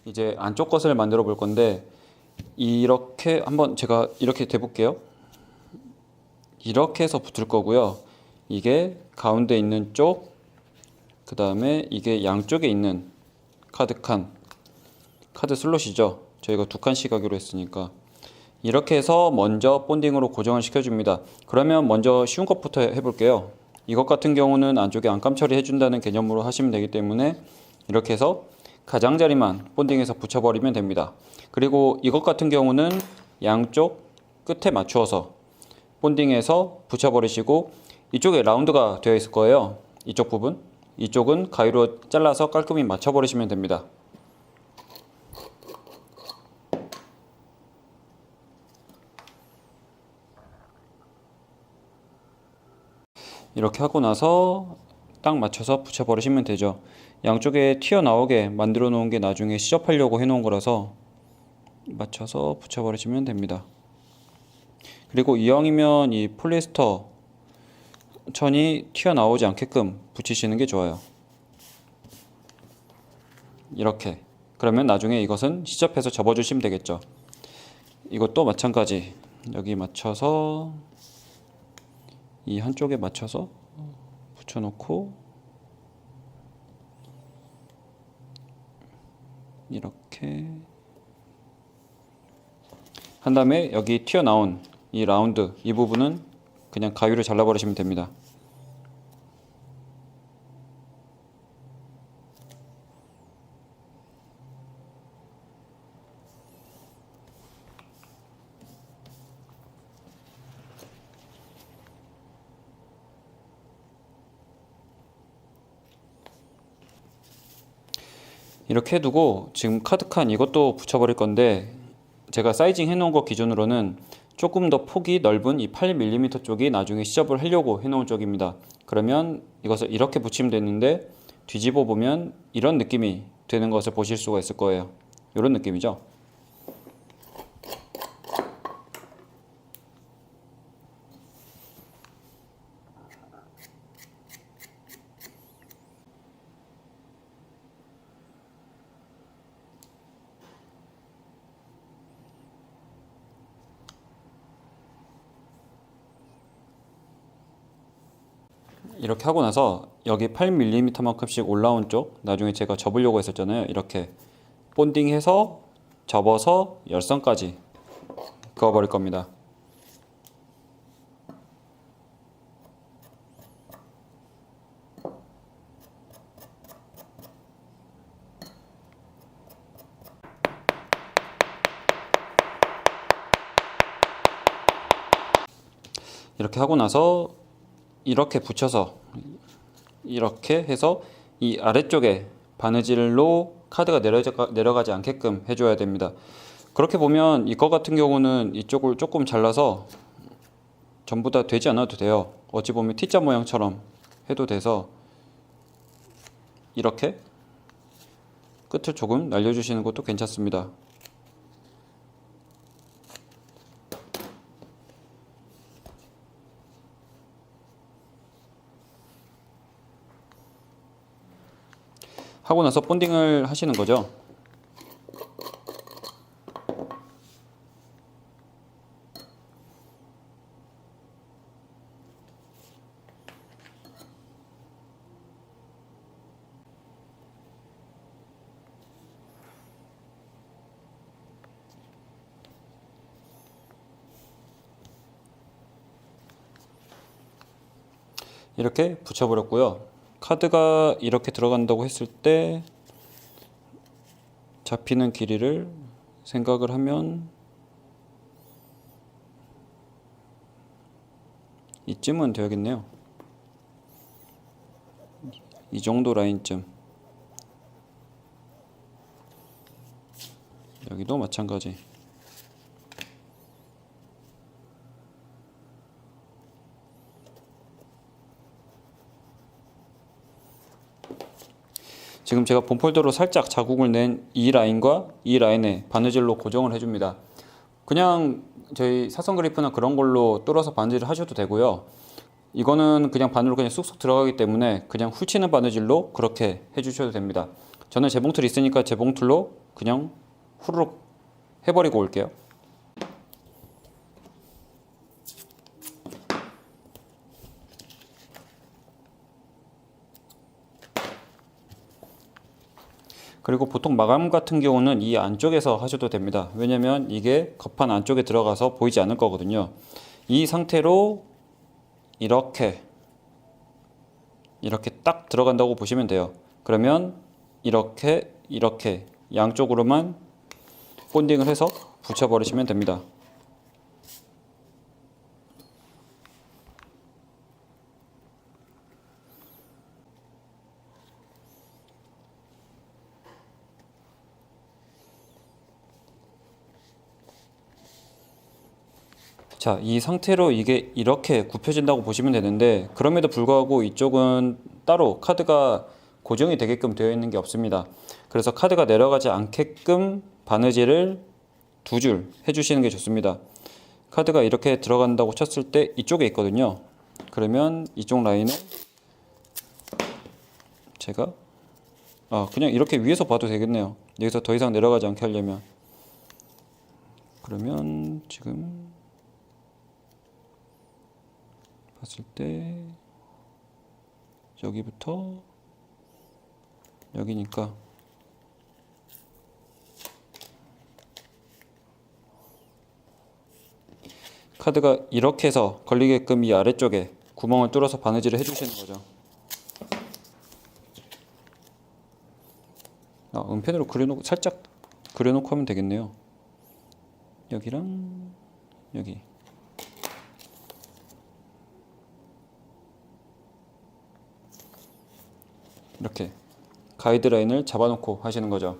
이제 안쪽 것을 만들어 볼 건데, 이렇게 한번 제가 이렇게 대볼게요. 이렇게 해서 붙을 거고요. 이게 가운데 있는 쪽, 그 다음에 이게 양쪽에 있는 카드 슬롯이죠. 저희가 두 칸씩 하기로 했으니까. 이렇게 해서 먼저 본딩으로 고정을 시켜줍니다. 그러면 먼저 쉬운 것부터 해볼게요. 이것 같은 경우는 안쪽에 안감 처리해준다는 개념으로 하시면 되기 때문에 이렇게 해서 가장자리만 본딩해서 붙여버리면 됩니다. 그리고 이것 같은 경우는 양쪽 끝에 맞추어서 본딩해서 붙여버리시고, 이쪽에 라운드가 되어 있을 거예요. 이쪽 부분, 이쪽은 가위로 잘라서 깔끔히 맞춰버리시면 됩니다. 이렇게 하고 나서 딱 맞춰서 붙여버리시면 되죠. 양쪽에 튀어나오게 만들어 놓은 게 나중에 시접하려고 해 놓은 거라서 맞춰서 붙여버리시면 됩니다. 그리고 이왕이면 이 폴리에스터 천이 튀어나오지 않게끔 붙이시는 게 좋아요. 이렇게. 그러면 나중에 이것은 시접해서 접어주시면 되겠죠. 이것도 마찬가지. 여기 맞춰서 이 한쪽에 맞춰서 붙여놓고 이렇게 한 다음에 여기 튀어나온 이 라운드 이 부분은 그냥 가위로 잘라버리시면 됩니다. 이렇게 해두고 지금 카드칸 이것도 붙여버릴 건데, 제가 사이징 해놓은 거 기준으로는 조금 더 폭이 넓은 이 8mm 쪽이 나중에 시접을 하려고 해놓은 쪽입니다. 그러면 이것을 이렇게 붙이면 되는데, 뒤집어 보면 이런 느낌이 되는 것을 보실 수가 있을 거예요. 이런 느낌이죠. 이렇게 하고 나서 여기 8mm만큼씩 올라온 쪽, 나중에 제가 접으려고 했었잖아요. 이렇게 본딩해서 접어서 열선까지 그어버릴 겁니다. 이렇게 하고 나서 이렇게 붙여서 이렇게 해서 이 아래쪽에 바느질로 카드가 내려가지 않게끔 해줘야 됩니다. 그렇게 보면 이거 같은 경우는 이쪽을 조금 잘라서 전부 다 되지 않아도 돼요. 어찌 보면 T자 모양처럼 해도 돼서 이렇게 끝을 조금 날려주시는 것도 괜찮습니다. 하고 나서 본딩을 하시는 거죠. 이렇게 붙여버렸고요. 카드가 이렇게 들어간다고 했을 때 잡히는 길이를 생각을 하면 이쯤은 되야겠네요. 이 정도 라인쯤. 여기도 마찬가지. 지금 제가 본 폴더로 살짝 자국을 낸 이 라인과 이 라인에 바느질로 고정을 해줍니다. 그냥 저희 사선 그리프나 그런 걸로 뚫어서 바느질을 하셔도 되고요. 이거는 그냥 바늘로 그냥 쑥쑥 들어가기 때문에 그냥 훑치는 바느질로 그렇게 해주셔도 됩니다. 저는 재봉틀 있으니까 재봉틀로 그냥 후루룩 해버리고 올게요. 그리고 보통 마감 같은 경우는 이 안쪽에서 하셔도 됩니다. 왜냐면 이게 겉판 안쪽에 들어가서 보이지 않을 거거든요. 이 상태로 이렇게 딱 들어간다고 보시면 돼요. 그러면 이렇게 양쪽으로만 본딩을 해서 붙여버리시면 됩니다. 자, 이 상태로 이게 이렇게 굽혀진다고 보시면 되는데, 그럼에도 불구하고 이쪽은 따로 카드가 고정이 되게끔 되어 있는 게 없습니다. 그래서 카드가 내려가지 않게끔 바느질을 2줄 해주시는 게 좋습니다. 카드가 이렇게 들어간다고 쳤을 때 이쪽에 있거든요. 그러면 이쪽 라인을 제가 그냥 이렇게 위에서 봐도 되겠네요. 여기서 더 이상 내려가지 않게 하려면. 그러면 지금 봤을 때 여기부터 여기니까 카드가 이렇게 해서 걸리게끔 이 아래쪽에 구멍을 뚫어서 바느질을 해주시는 거죠. 은펜으로 그려놓고 살짝 그려놓고 하면 되겠네요. 여기랑 여기. 이렇게 가이드라인을 잡아놓고 하시는 거죠.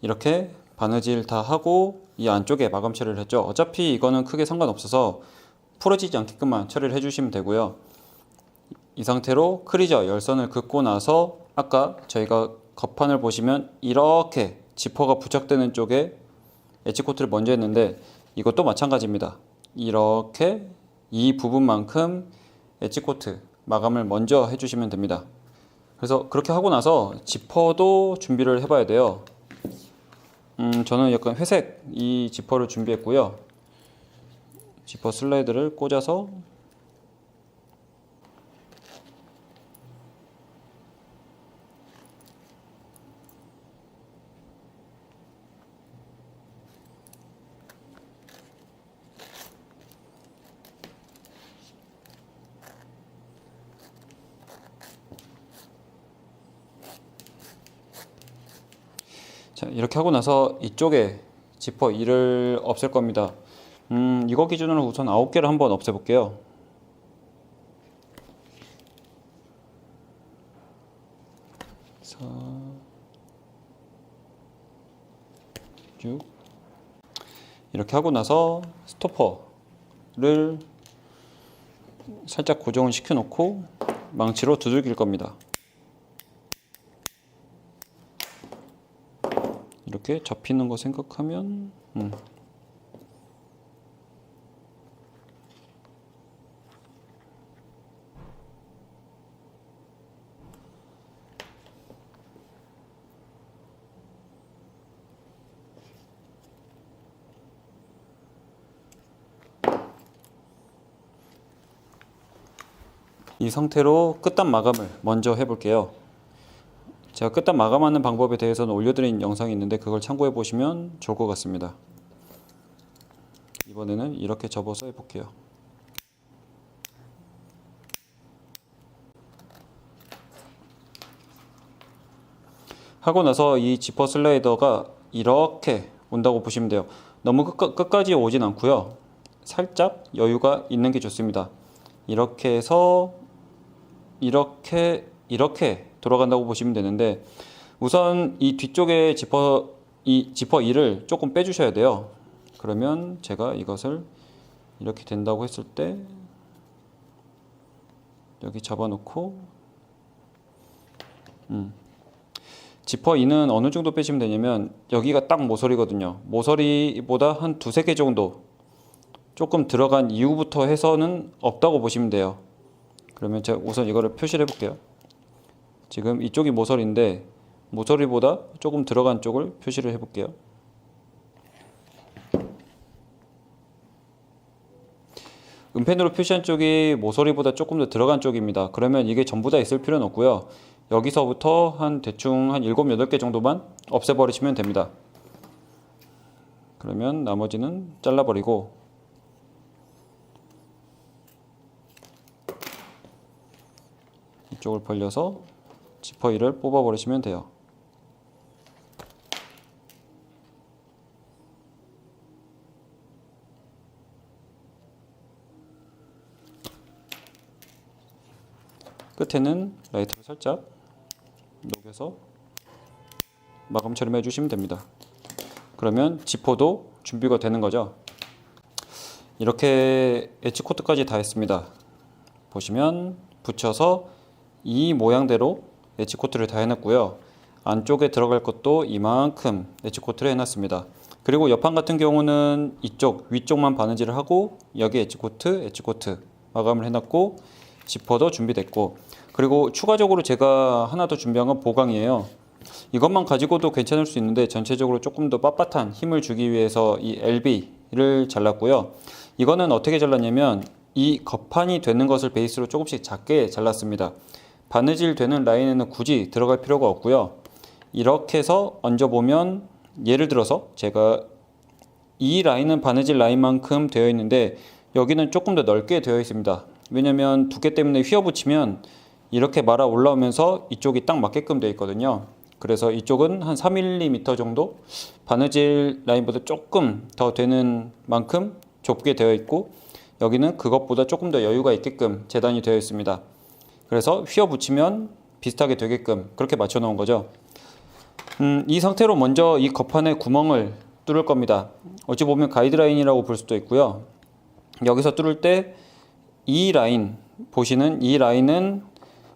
이렇게 바느질 다 하고 이 안쪽에 마감 처리를 했죠. 어차피 이거는 크게 상관없어서 풀어지지 않게끔만 처리를 해주시면 되고요. 이 상태로 크리저 열선을 긋고 나서 아까 저희가 겉판을 보시면 이렇게 지퍼가 부착되는 쪽에 엣지코트를 먼저 했는데, 이것도 마찬가지입니다. 이렇게 이 부분만큼 엣지코트 마감을 먼저 해주시면 됩니다. 그래서 그렇게 하고 나서 지퍼도 준비를 해봐야 돼요. 저는 약간 회색 이 지퍼를 준비했고요. 지퍼 슬라이드를 꽂아서 자, 이렇게 하고 나서 이쪽에 지퍼 2를 없앨 겁니다. 이거 기준으로 우선 9개를 한번 없애 볼게요. 4, 6. 이렇게 하고 나서 스토퍼를 살짝 고정을 시켜 놓고 망치로 두들길 겁니다. 이렇게 접히는 거 생각하면 이 상태로 끝단 마감을 먼저 해볼게요. 제가 끝단 마감하는 방법에 대해서는 올려드린 영상이 있는데 그걸 참고해 보시면 좋을 것 같습니다. 이번에는 이렇게 접어서 해볼게요. 하고 나서 이 지퍼 슬라이더가 이렇게 온다고 보시면 돼요. 너무 끝까지 오진 않고요. 살짝 여유가 있는 게 좋습니다. 이렇게 해서 이렇게 돌아간다고 보시면 되는데, 우선 이 뒤쪽에 지퍼 2를 조금 빼주셔야 돼요. 그러면 제가 이것을 이렇게 된다고 했을 때 여기 잡아놓고 지퍼 인은 어느 정도 빼시면 되냐면 여기가 딱 모서리거든요. 모서리보다 한 두세 개 정도 조금 들어간 이후부터 해서는 없다고 보시면 돼요. 그러면 제가 우선 이거를 표시를 해볼게요. 지금 이쪽이 모서리인데 모서리보다 조금 들어간 쪽을 표시를 해볼게요. 은펜으로 표시한 쪽이 모서리보다 조금 더 들어간 쪽입니다. 그러면 이게 전부 다 있을 필요는 없고요. 여기서부터 한 대충 한 7, 8개 정도만 없애버리시면 됩니다. 그러면 나머지는 잘라버리고 이쪽을 벌려서 지퍼 1을 뽑아버리시면 돼요. 끝에는 라이터를 살짝 녹여서 마감 처리해 주시면 됩니다. 그러면 지퍼도 준비가 되는 거죠. 이렇게 엣지 코트까지 다 했습니다. 보시면 붙여서 이 모양대로 엣지 코트를 다 해놨고요. 안쪽에 들어갈 것도 이만큼 엣지 코트를 해놨습니다. 그리고 옆판 같은 경우는 이쪽 위쪽만 바느질을 하고 여기 엣지 코트 마감을 해놨고 지퍼도 준비됐고, 그리고 추가적으로 제가 하나 더 준비한 건 보강이에요. 이것만 가지고도 괜찮을 수 있는데 전체적으로 조금 더 빳빳한 힘을 주기 위해서 이 LB를 잘랐고요. 이거는 어떻게 잘랐냐면 이 겉판이 되는 것을 베이스로 조금씩 작게 잘랐습니다. 바느질 되는 라인에는 굳이 들어갈 필요가 없고요. 이렇게 해서 얹어보면 예를 들어서 제가 이 라인은 바느질 라인만큼 되어 있는데 여기는 조금 더 넓게 되어 있습니다. 왜냐면 두께 때문에 휘어붙이면 이렇게 말아 올라오면서 이쪽이 딱 맞게끔 되어 있거든요. 그래서 이쪽은 한 3mm 정도 바느질 라인보다 조금 더 되는 만큼 좁게 되어 있고 여기는 그것보다 조금 더 여유가 있게끔 재단이 되어 있습니다. 그래서 휘어붙이면 비슷하게 되게끔 그렇게 맞춰 놓은 거죠. 이 상태로 먼저 이 겉판에 구멍을 뚫을 겁니다. 어찌 보면 가이드라인이라고 볼 수도 있고요. 여기서 뚫을 때 이 라인 보시는 이 라인은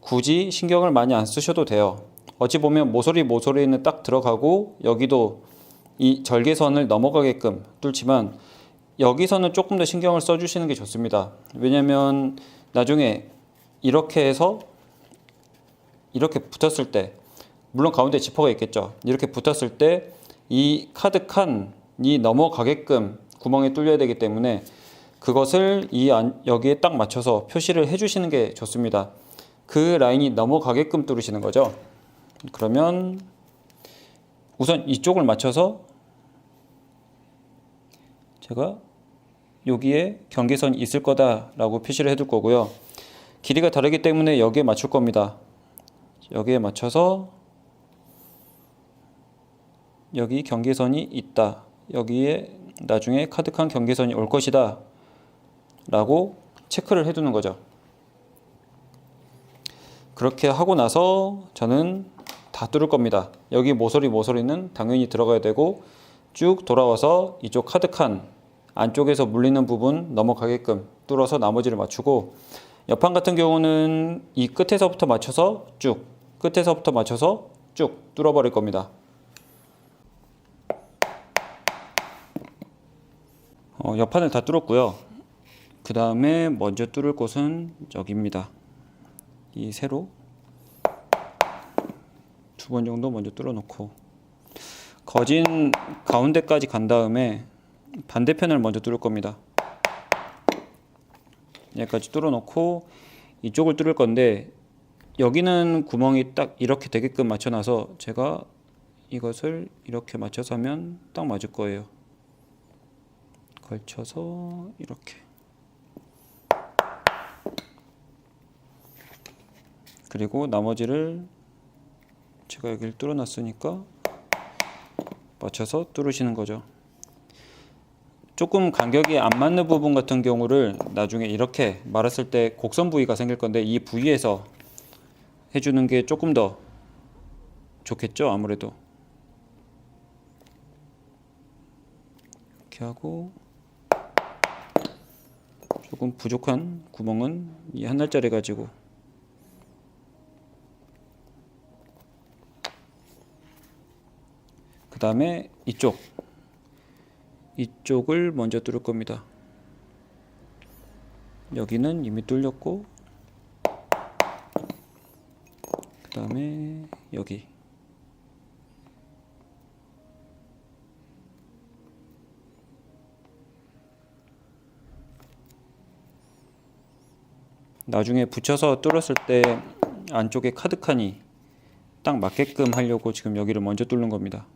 굳이 신경을 많이 안 쓰셔도 돼요. 어찌 보면 모서리는 딱 들어가고 여기도 이 절개선을 넘어가게끔 뚫지만 여기서는 조금 더 신경을 써주시는 게 좋습니다. 왜냐면 나중에 이렇게 해서 이렇게 붙었을 때, 물론 가운데 지퍼가 있겠죠. 이렇게 붙었을 때 이 카드 칸이 넘어가게끔 구멍이 뚫려야 되기 때문에 그것을 여기에 딱 맞춰서 표시를 해주시는 게 좋습니다. 그 라인이 넘어가게끔 뚫으시는 거죠. 그러면 우선 이쪽을 맞춰서 제가 여기에 경계선이 있을 거다라고 표시를 해둘 거고요. 길이가 다르기 때문에 여기에 맞출 겁니다. 여기에 맞춰서 여기 경계선이 있다. 여기에 나중에 카드칸 경계선이 올 것이다 라고 체크를 해두는 거죠. 그렇게 하고 나서 저는 다 뚫을 겁니다. 여기 모서리는 당연히 들어가야 되고 쭉 돌아와서 이쪽 카드칸 안쪽에서 물리는 부분 넘어가게끔 뚫어서 나머지를 맞추고, 옆판 같은 경우는 이 끝에서부터 맞춰서 쭉 뚫어버릴 겁니다. 옆판을 다 뚫었고요. 그 다음에 먼저 뚫을 곳은 여기입니다. 이 세로 2번 정도 먼저 뚫어 놓고 거진 가운데까지 간 다음에 반대편을 먼저 뚫을 겁니다. 여기까지 뚫어 놓고 이쪽을 뚫을 건데 여기는 구멍이 딱 이렇게 되게끔 맞춰 놔서 제가 이것을 이렇게 맞춰서 하면 딱 맞을 거예요. 걸쳐서 이렇게. 그리고 나머지를 제가 여기를 뚫어 놨으니까 맞춰서 뚫으시는 거죠. 조금 간격이 안 맞는 부분 같은 경우를 나중에 이렇게 말았을 때 곡선 부위가 생길 건데 이 부위에서 해주는 게 조금 더 좋겠죠. 아무래도 이렇게 하고 조금 부족한 구멍은 이 한 알짜리 가지고 그 다음에 이쪽을 먼저 뚫을 겁니다. 여기는 이미 뚫렸고, 그 다음에 여기. 나중에 붙여서 뚫었을 때 안쪽에 카드 칸이 딱 맞게끔 하려고 지금 여기를 먼저 뚫는 겁니다.